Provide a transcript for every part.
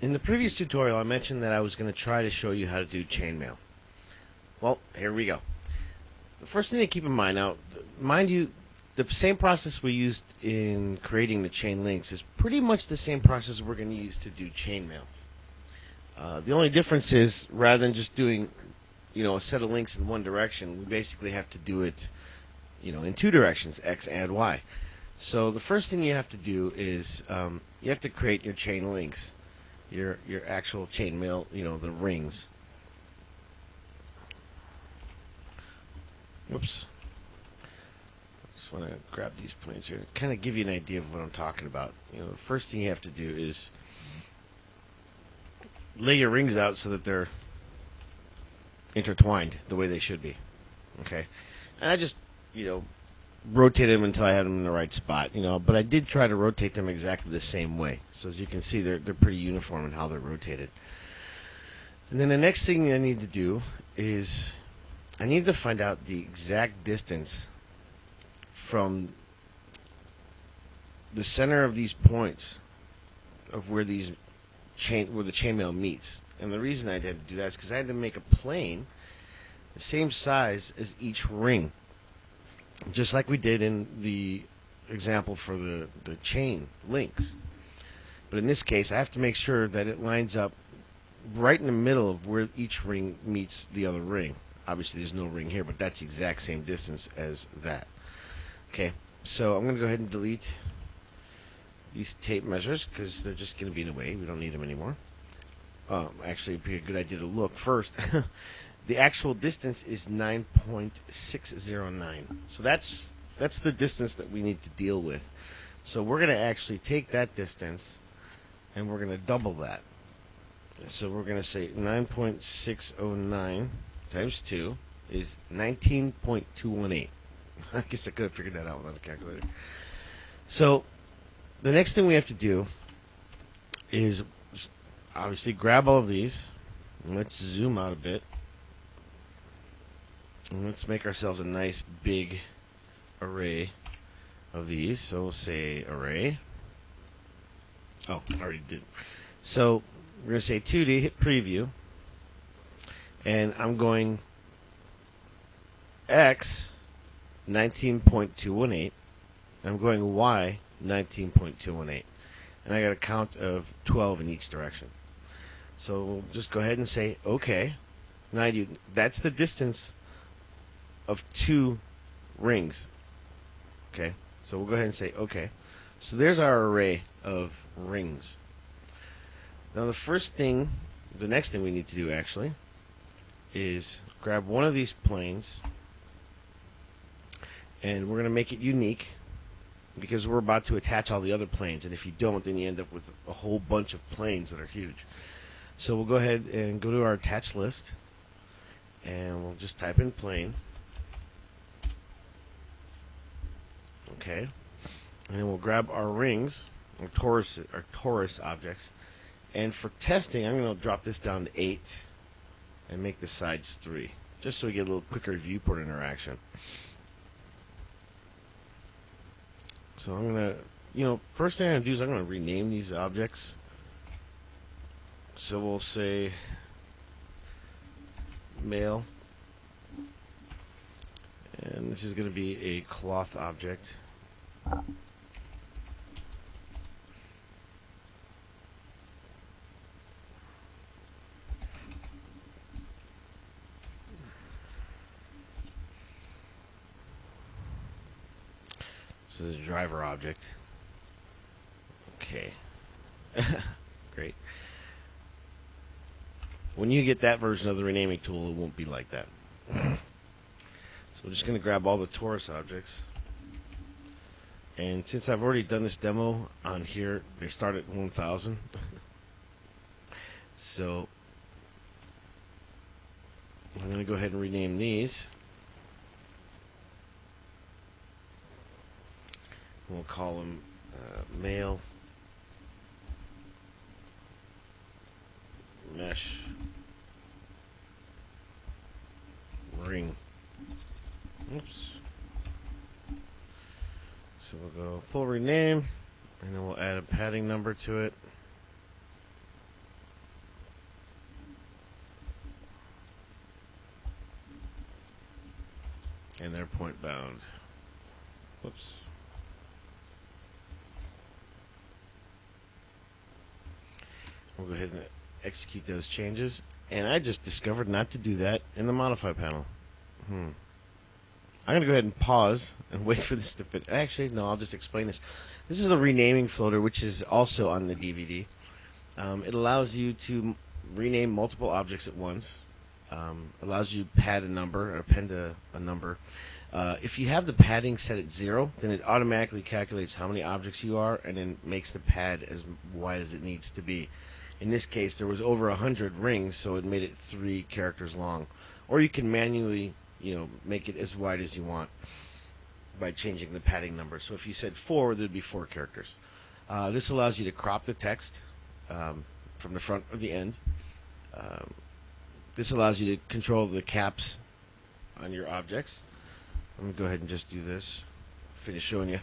In the previous tutorial, I mentioned that I was going to try to show you how to do chainmail. Well, here we go. The first thing to keep in mind now, mind you, the same process we used in creating the chain links is pretty much the same process we're going to use to do chainmail. The only difference is, rather than just doing, a set of links in one direction, we basically have to do it, in two directions, X and Y. So the first thing you have to do is you have to create your chain links. Your actual chainmail, the rings. Whoops. I just want to grab these planes here to kind of give you an idea of what I'm talking about. The first thing you have to do is lay your rings out so that they're intertwined the way they should be. Okay? And I just, rotate them until I had them in the right spot, but I did try to rotate them exactly the same way. So as you can see, they're pretty uniform in how they're rotated. And then the next thing I need to do is I need to find out the exact distance from the center of these points of where the chainmail meets. And the reason I had to do that is because I had to make a plane the same size as each ring, just like we did in the example for the chain links. But in this case, I have to make sure that it lines up right in the middle of where each ring meets the other ring. Obviously, there's no ring here, but that's the exact same distance as that. Okay, so I'm going to go ahead and delete these tape measures because they're just going to be in the way. We don't need them anymore. Actually, it'd be a good idea to look first. The actual distance is 9.609. So that's the distance that we need to deal with. So we're going to actually take that distance and we're going to double that. So we're going to say 9.609 times 2 is 19.218. I guess I could have figured that out without a calculator. So the next thing we have to do is obviously grab all of these. And let's zoom out a bit. And let's make ourselves a nice big array of these. So we'll say array. Oh, I already did. So we're going to say 2D, hit preview. And I'm going X 19.218. I'm going Y 19.218. And I got a count of 12 in each direction. So we'll just go ahead and say OK. Now that's the distance of two rings. Okay, so we'll go ahead and say OK. So there's our array of rings. Now the next thing we need to do actually is grab one of these planes and we're going to make it unique because we're about to attach all the other planes, and if you don't, then you end up with a whole bunch of planes that are huge. So we'll go ahead and go to our attached list and we'll just type in plane. Okay, and then we'll grab our rings, our torus objects, and for testing, I'm going to drop this down to 8 and make the sides 3, just so we get a little quicker viewport interaction. So I'm going to, first thing I'm going to do is I'm going to rename these objects. So we'll say mail, and this is going to be a cloth object. This is a driver object. Okay. Great. When you get that version of the renaming tool, it won't be like that. So we're just going to grab all the torus objects. And since I've already done this demo on here, they start at 1000. So I'm going to go ahead and rename these. We'll call them male mesh ring. Oops. So we'll go full rename, and then we'll add a padding number to it. and they're point bound. Whoops. We'll go ahead and execute those changes. And I just discovered not to do that in the Modify panel. I'm going to go ahead and pause and wait for this to fit. Actually, no, I'll just explain this. This is the renaming floater, which is also on the DVD. It allows you to rename multiple objects at once. Allows you to pad a number or append a number. If you have the padding set at 0, then it automatically calculates how many objects you are and then makes the pad as wide as it needs to be. In this case, there was over 100 rings, so it made it 3 characters long. Or you can manually, make it as wide as you want by changing the padding number. So if you said 4, there'd be 4 characters. This allows you to crop the text from the front or the end. This allows you to control the caps on your objects. Let me go ahead and just do this. Finish showing you.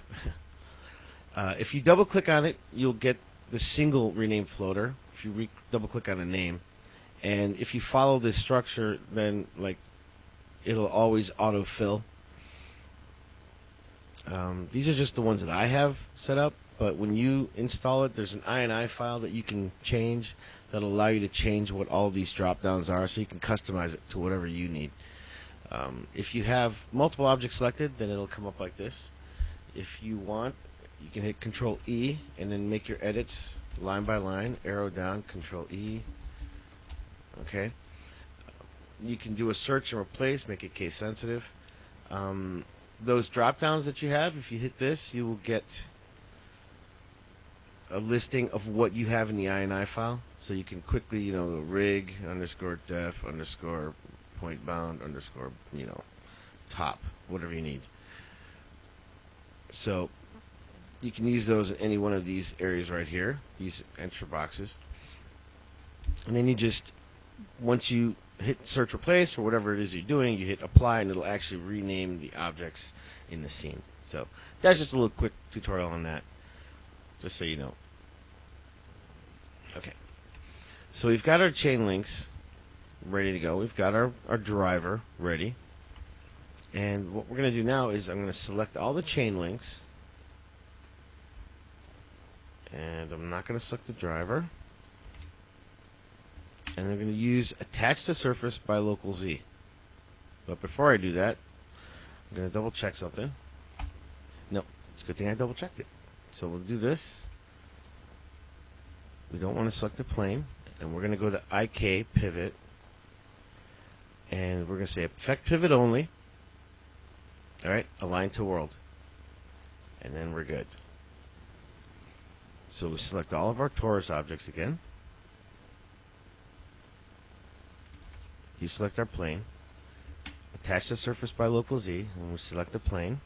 If you double click on it, you'll get the single rename floater. If you double click on a name, and if you follow this structure, then it'll always autofill. These are just the ones that I have set up, but when you install it, there's an INI file that you can change that'll allow you to change what all these drop downs are, so you can customize it to whatever you need. If you have multiple objects selected, then it'll come up like this. If you want, you can hit Control E and then make your edits line by line, arrow down, Control E. Okay. You can do a search and replace, make it case sensitive. Those drop downs that you have, if you hit this, you will get a listing of what you have in the INI file, so you can quickly, rig underscore def underscore point bound underscore, top, whatever you need. So you can use those in any one of these areas right here, these enter boxes. And then you just, once you hit search replace or whatever it is you're doing, you hit apply and it'll actually rename the objects in the scene. So that's just a little quick tutorial on that, just so you know. Okay, so we've got our chain links ready to go. We've got our driver ready. And what we're going to do now is I'm going to select all the chain links. And I'm not going to select the driver. And I'm going to use attach to surface by local Z. But before I do that, I'm going to double check something. No, it's a good thing I double checked it. So we'll do this. We don't want to select the plane. And we're going to go to IK pivot. And we're going to say effect pivot only. Alright, align to world. And then we're good. So we select all of our torus objects again. Deselect our plane. Attach the surface by local Z, and we select the plane.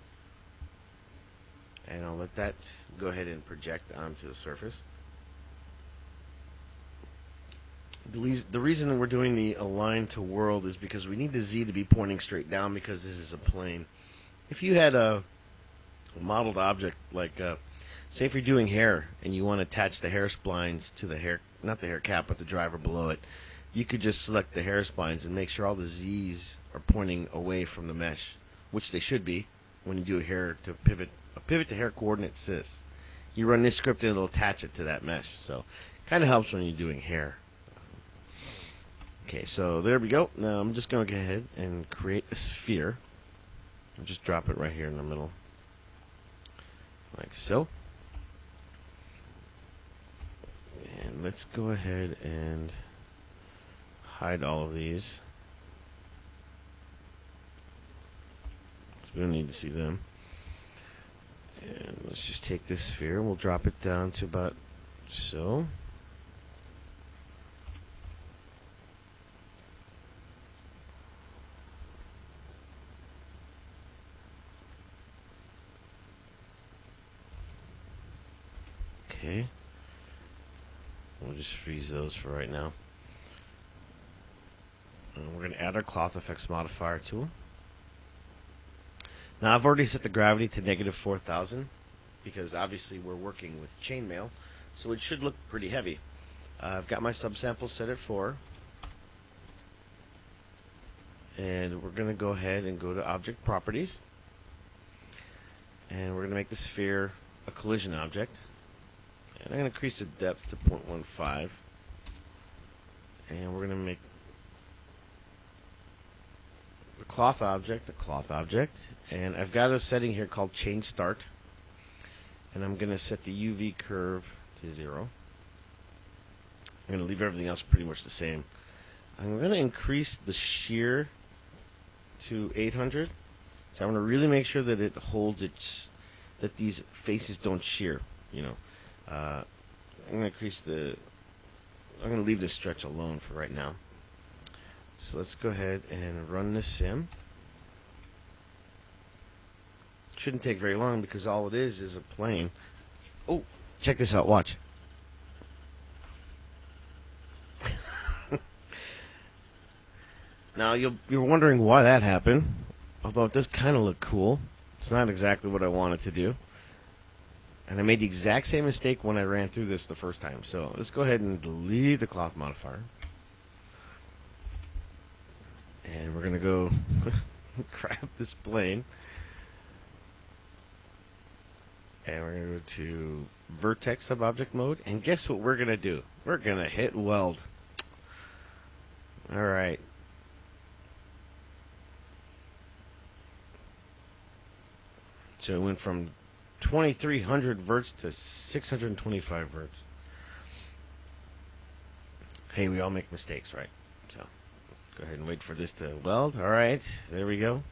And I'll let that go ahead and project onto the surface. The reason that we're doing the align to world is because we need the Z to be pointing straight down, because this is a plane. If you had a modeled object, like say if you're doing hair and you want to attach the hair splines to the hair, not the hair cap, but the driver below it, you could just select the hair splines and make sure all the Z's are pointing away from the mesh, which they should be when you do a hair to pivot, a pivot to hair coordinate sys. You run this script and it'll attach it to that mesh. So kind of helps when you're doing hair. Okay, so there we go. Now I'm just going to go ahead and create a sphere. I'll just drop it right here in the middle, like so. And let's go ahead and hide all of these. We don't need to see them. And let's just take this sphere and we'll drop it down to about so. Okay. We'll just freeze those for right now. And we're going to add our cloth effects modifier tool. Now I've already set the gravity to -4,000 because obviously we're working with chainmail, so it should look pretty heavy. I've got my subsample set at 4, And we're going to go ahead and go to Object Properties. And we're going to make the sphere a collision object. And I'm going to increase the depth to 0.15. And we're going to make the cloth object a cloth object. And I've got a setting here called Chain Start. And I'm going to set the UV curve to 0. I'm going to leave everything else pretty much the same. I'm going to increase the shear to 800. So I'm going to really make sure that it holds its, that these faces don't shear, you know. I'm going to increase the, I'm going to leave this stretch alone for right now. So let's go ahead and run this sim. Shouldn't take very long because all it is a plane. Oh, check this out, watch. Now you're wondering why that happened, although it does kind of look cool. It's not exactly what I wanted to do. And I made the exact same mistake when I ran through this the first time. So let's go ahead and delete the cloth modifier. And we're going to go grab this plane. And we're going to go to vertex subobject mode. And guess what we're going to do? We're going to hit weld. Alright. So it went from 2300 verts to 625 verts. Hey, we all make mistakes, right? So go ahead and wait for this to weld. Alright, there we go.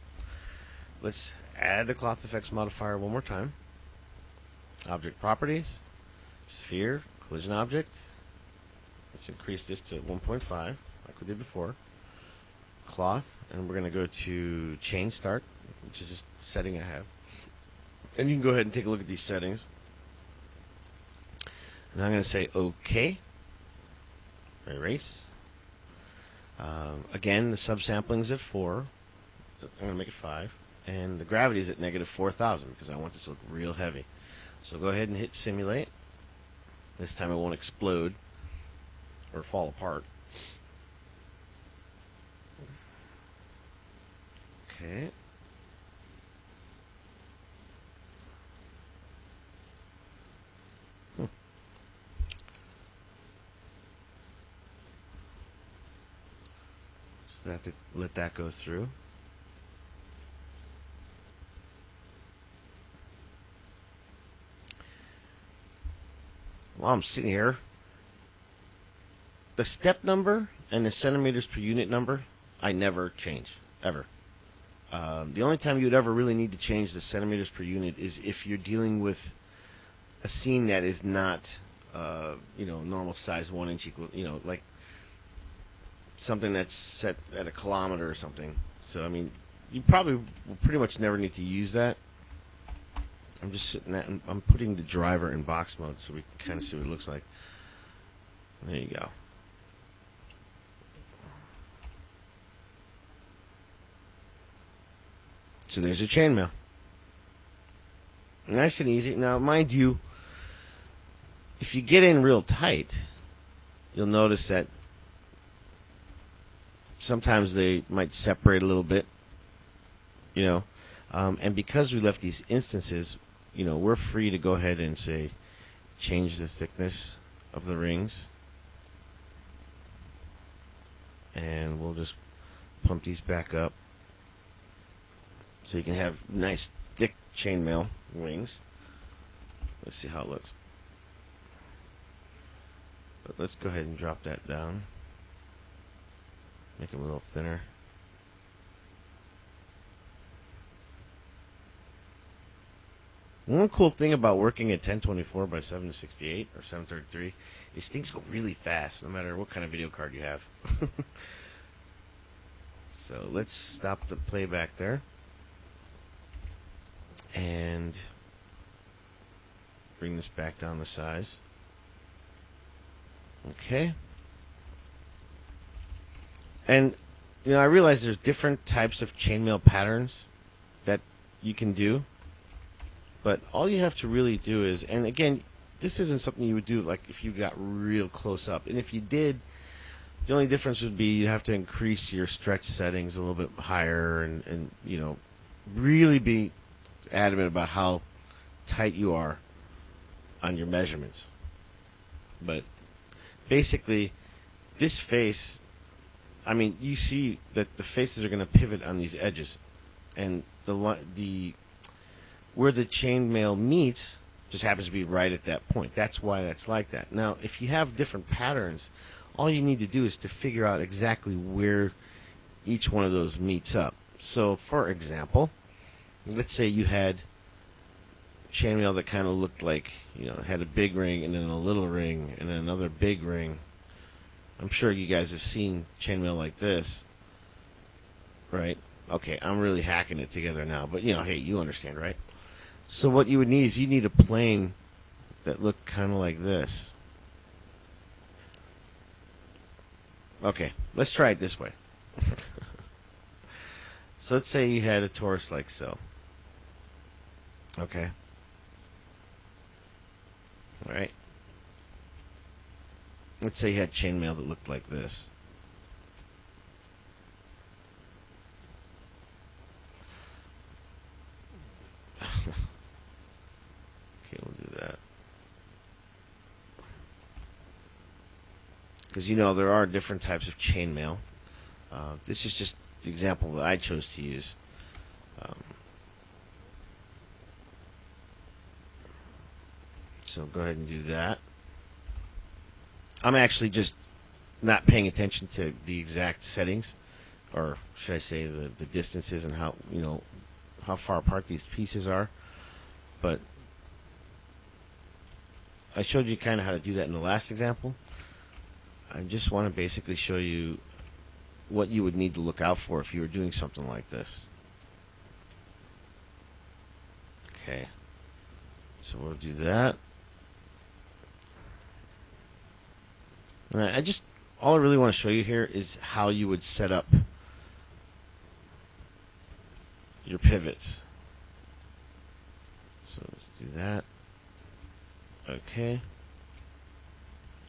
Let's add the cloth effects modifier one more time. Object properties, sphere, collision object. Let's increase this to 1.5 like we did before. Cloth, and we're going to go to chain start, which is just a setting I have. And you can go ahead and take a look at these settings. And I'm going to say OK. Erase. Again, the subsampling is at 4. I'm going to make it 5. And the gravity is at negative 4,000 because I want this to look real heavy. So go ahead and hit simulate. This time it won't explode or fall apart. Okay. So I have to let that go through. While I'm sitting here, the step number and the centimeters per unit number, I never change, ever. The only time you'd ever really need to change the centimeters per unit is if you're dealing with a scene that is not, normal size 1 inch equal, like something that's set at a kilometer or something. So, I mean, you probably will pretty much never need to use that. I'm just sitting that, and I'm putting the driver in box mode so we can kind of see what it looks like. There you go. So there's a chainmail. Nice and easy. Now, mind you, if you get in real tight, you'll notice that sometimes they might separate a little bit, and because we left these instances, we're free to go ahead and say change the thickness of the rings, and we'll just pump these back up so you can have nice thick chainmail rings. Let's see how it looks. But let's go ahead and drop that down. Make them a little thinner. One cool thing about working at 1024 by 768 or 733 is things go really fast no matter what kind of video card you have. So let's stop the playback there and bring this back down the size. Okay. And, I realize there's different types of chainmail patterns that you can do. But all you have to really do is, and again, this isn't something you would do like if you got real close up. And if you did, The only difference would be you have to increase your stretch settings a little bit higher, and really be adamant about how tight you are on your measurements. But basically, this face, I mean, you see that the faces are going to pivot on these edges, and the where the chainmail meets just happens to be right at that point. That's why that's like that. Now, if you have different patterns, all you need to do is to figure out exactly where each one of those meets up. So, for example, let's say you had chainmail that kind of looked like, had a big ring and then a little ring and then another big ring. I'm sure you guys have seen chainmail like this, right? Okay, I'm really hacking it together now, but hey, you understand, right? So what you would need is you need a plane that looked kind of like this. Okay, let's try it this way. So let's say you had a torus like so. Okay. All right. Let's say you had chainmail that looked like this. Okay, we'll do that. Because there are different types of chainmail. This is just the example that I chose to use. So go ahead and do that. I'm actually just not paying attention to the exact settings, or should I say the distances and how far apart these pieces are. But I showed you kind of how to do that in the last example. I just want to basically show you what you would need to look out for if you were doing something like this. Okay, so we'll do that. And all I really want to show you here is how you would set up your pivots. So let's do that. Okay.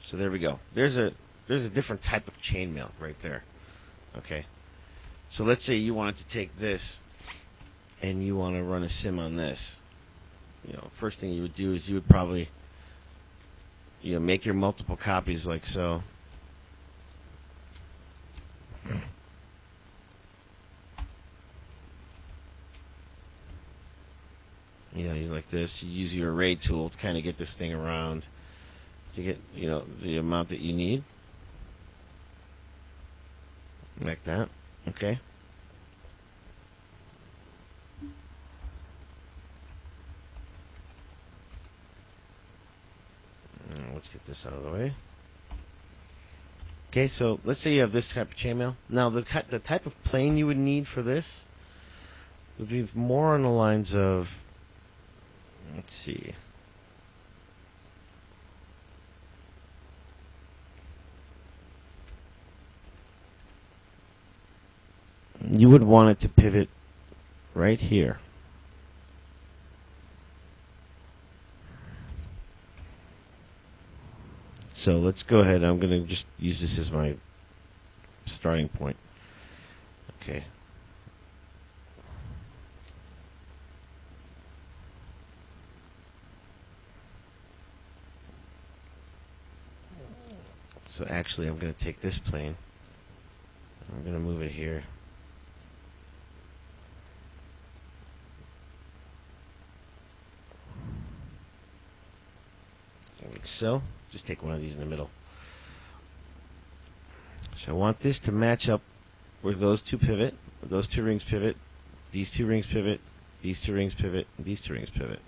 So there we go. There's a different type of chainmail right there. Okay. So let's say you wanted to take this and you want to run a sim on this. First thing you would do is you would probably make your multiple copies like so. You like this. You use your array tool to kind of get this thing around to get the amount that you need, like that. Okay. Let's get this out of the way. Okay, so let's say you have this type of chainmail. Now, the type of plane you would need for this would be more on the lines of, let's see. You would want it to pivot right here. So let's go ahead. I'm going to just use this as my starting point. Okay. So actually, I'm going to take this plane. I'm going to move it here. Like so. Just take one of these in the middle. So I want this to match up where those two pivot, where those two rings pivot, these two rings pivot, these two rings pivot, and these two rings pivot.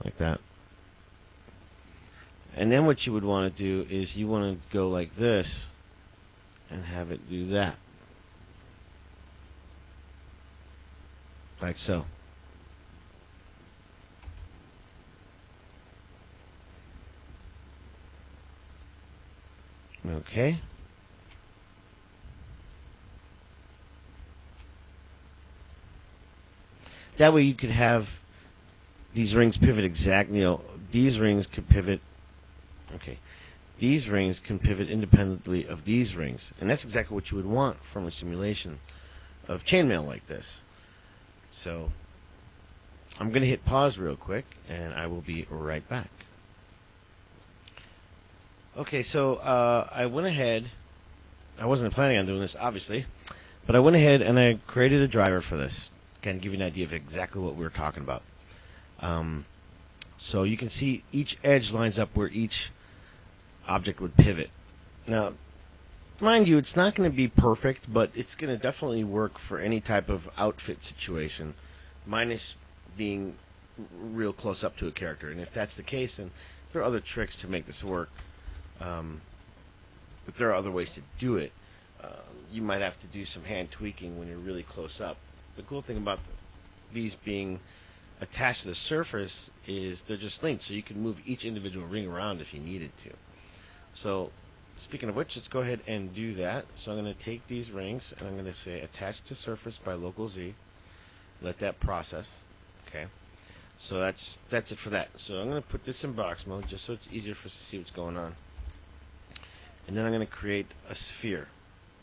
Like that. And then what you would want to do is you want to go like this and have it do that. Like so. Okay. That way you could have these rings pivot exactly, these rings could pivot. Okay. these rings can pivot independently of these rings. And that's exactly what you would want from a simulation of chainmail like this. So I'm going to hit pause real quick, and I will be right back. Okay, so I went ahead. I wasn't planning on doing this, obviously, but I went ahead and I created a driver for this. Kind of give you an idea of exactly what we were talking about. So you can see each edge lines up where each object would pivot. Now, mind you, it's not going to be perfect, but it's going to definitely work for any type of outfit situation, minus being real close up to a character. And if that's the case, then there are other tricks to make this work. But there are other ways to do it. You might have to do some hand tweaking when you're really close up. The cool thing about these being attached to the surface is they're just linked, so you can move each individual ring around if you needed to. So, speaking of which, let's go ahead and do that. So I'm going to take these rings and I'm going to say attach to surface by local Z. Let that process. Okay. So that's it for that. So I'm going to put this in box mode just so it's easier for us to see what's going on. And then I'm going to create a sphere.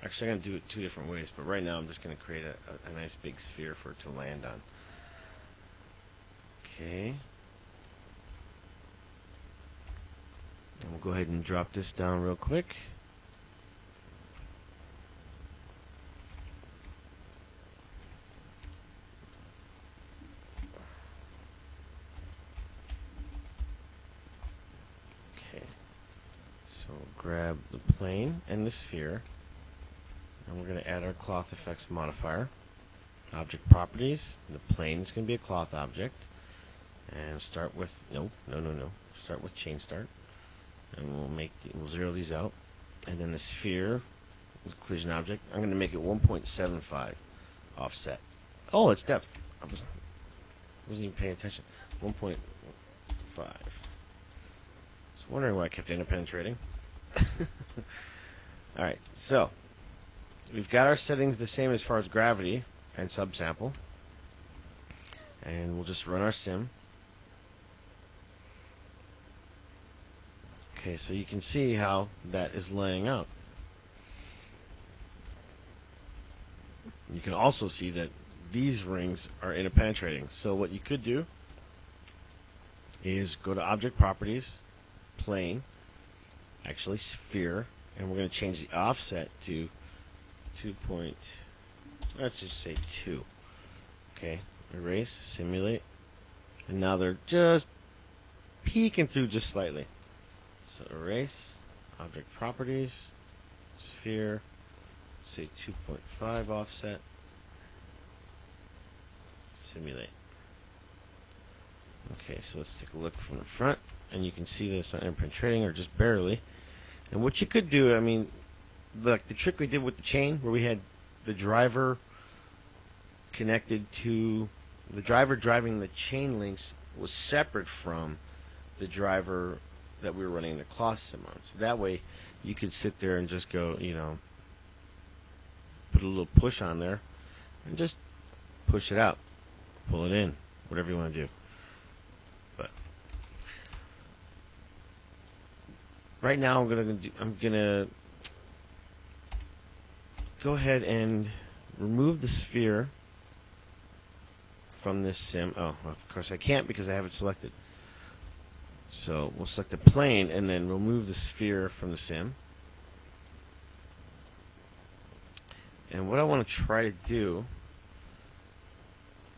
Actually, I'm going to do it two different ways, but right now I'm just going to create a nice big sphere for it to land on. Okay. And we'll go ahead and drop this down real quick. Okay. So we'll grab the plane and the sphere, and we're going to add our cloth effects modifier. Object properties. The plane is going to be a cloth object. And start with no. Start with chain start. And we'll zero these out. And then the sphere with collision object, I'm going to make it 1.75 offset. Oh, it's depth. I wasn't even paying attention. 1.5. I was wondering why I kept interpenetrating. Alright, so we've got our settings the same as far as gravity and subsample. And we'll just run our sim. Okay, so you can see how that is laying out. You can also see that these rings are interpenetrating. So what you could do is go to Object Properties, Plane, actually Sphere, and we're going to change the offset to 2. Let's just say 2. Okay, erase, simulate, and now they're just peeking through just slightly. So erase, Object Properties, Sphere, say 2.5 offset, simulate. Okay, so let's take a look from the front, and you can see that it's not interpenetrating, or just barely. And what you could do, I mean, like the trick we did with the chain, where we had the driver connected to the driver driving the chain links, was separate from the driver that we were running the cloth sim on. So that way you could sit there and just go, you know, put a little push on there and just push it out, pull it in, whatever you want to do. But right now I'm gonna go ahead and remove the sphere from this sim. Oh, well, of course I can't because I have it selected. So we'll select the plane and then remove the sphere from the sim. And what I want to try to do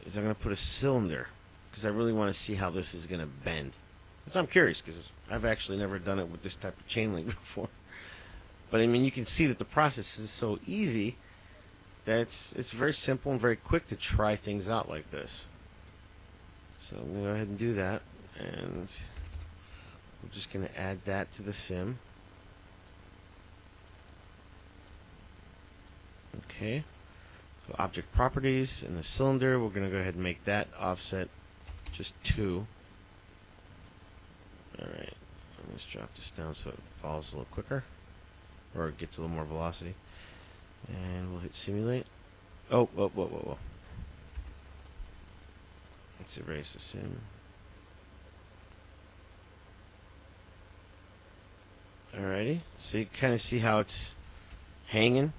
is I'm going to put a cylinder, because I really want to see how this is going to bend. So I'm curious, because I've actually never done it with this type of chain link before. But I mean, you can see that the process is so easy that it's very simple and very quick to try things out like this. So I'm going to go ahead and do that, and we're just going to add that to the sim. Okay, so object properties and the cylinder, we're going to go ahead and make that offset just 2. Alright, let's drop this down so it falls a little quicker, or it gets a little more velocity. And we'll hit simulate. Oh, whoa. Let's erase the sim. Alrighty, so you kind of see how it's hanging.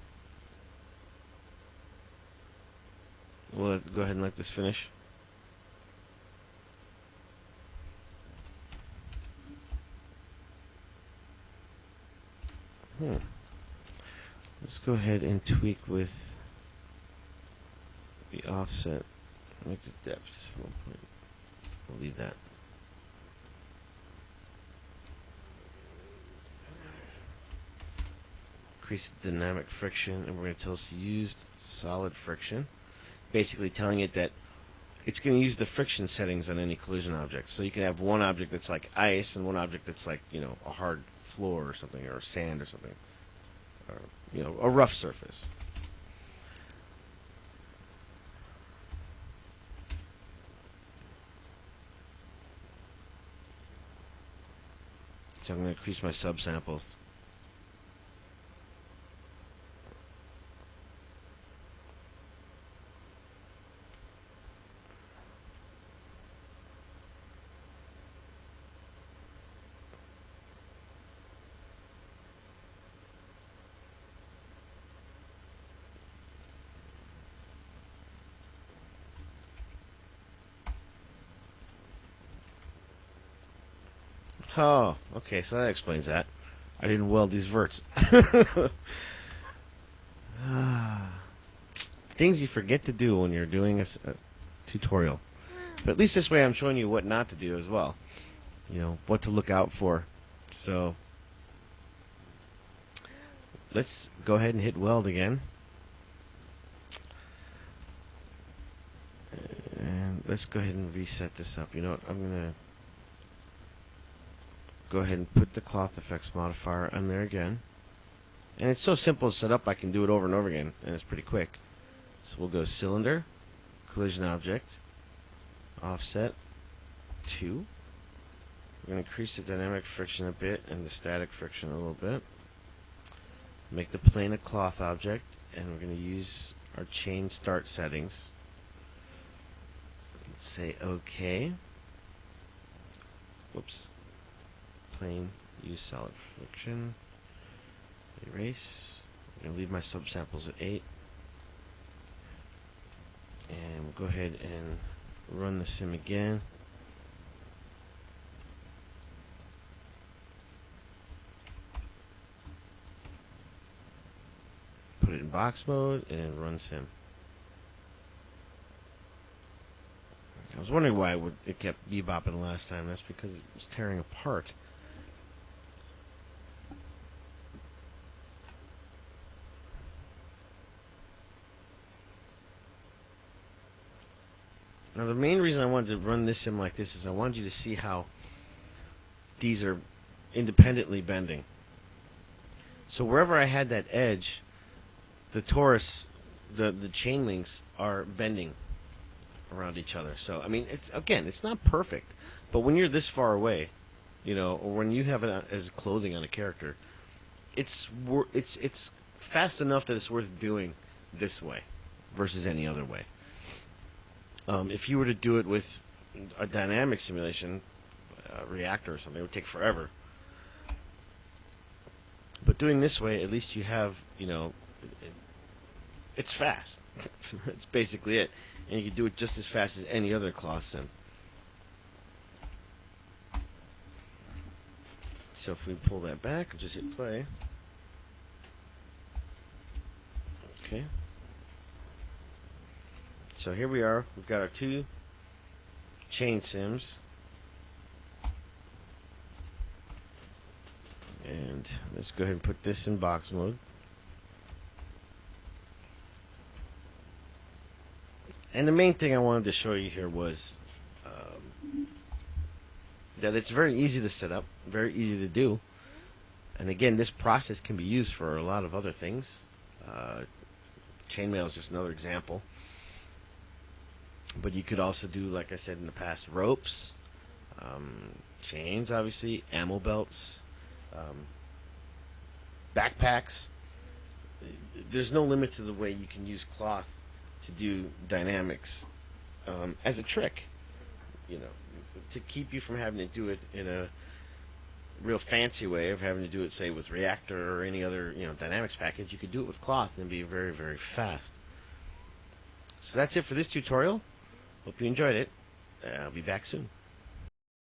We'll go ahead and let this finish. Let's go ahead and tweak with the offset. Make the depth 1 point. We'll leave that. Increase the dynamic friction, and we're going to tell us used solid friction. Basically telling it that it's going to use the friction settings on any collision object. So you can have one object that's like ice and one object that's like, you know, a hard floor or something, or sand or something, or, you know, a rough surface. So I'm going to increase my subsamples. Oh, okay, so that explains that. I didn't weld these verts. Things you forget to do when you're doing a tutorial. But at least this way I'm showing you what not to do as well. You know, what to look out for. So, let's go ahead and hit weld again. And let's go ahead and reset this up. You know what, I'm going to go ahead and put the cloth effects modifier on there again. And it's so simple to set up, I can do it over and over again, and it's pretty quick. So we'll go cylinder, collision object, offset 2. We're going to increase the dynamic friction a bit and the static friction a little bit. Make the plane a cloth object, and we're going to use our chain start settings. Let's say OK. Whoops. Plane, use solid friction, erase. I'm going to leave my subsamples at 8. And we'll go ahead and run the sim again. Put it in box mode and run sim. I was wondering why it kept bebopping last time. That's because it was tearing apart. Now the main reason I wanted to run this sim like this is I wanted you to see how these are independently bending. So wherever I had that edge, the torus, the chain links are bending around each other. So I mean, it's not perfect, but when you're this far away, you know, or when you have it as clothing on a character, it's fast enough that it's worth doing this way versus any other way. If you were to do it with a dynamic simulation, reactor or something, it would take forever. But doing this way, at least you have, you know, it's fast. That's basically it. And you can do it just as fast as any other cloth sim. So if we pull that back and just hit play. Okay. So here we are. We've got our 2 chain sims. And let's go ahead and put this in box mode. And the main thing I wanted to show you here was that it's very easy to set up, very easy to do. And again, this process can be used for a lot of other things. Chainmail is just another example. But you could also do, like I said in the past, ropes, chains, obviously, ammo belts, backpacks. There's no limit to the way you can use cloth to do dynamics as a trick, you know, to keep you from having to do it in real fancy way of having to do it, say, with Reactor or any other, Dynamics package. You could do it with Cloth and be very, very fast. So that's it for this tutorial. Hope you enjoyed it. I'll be back soon.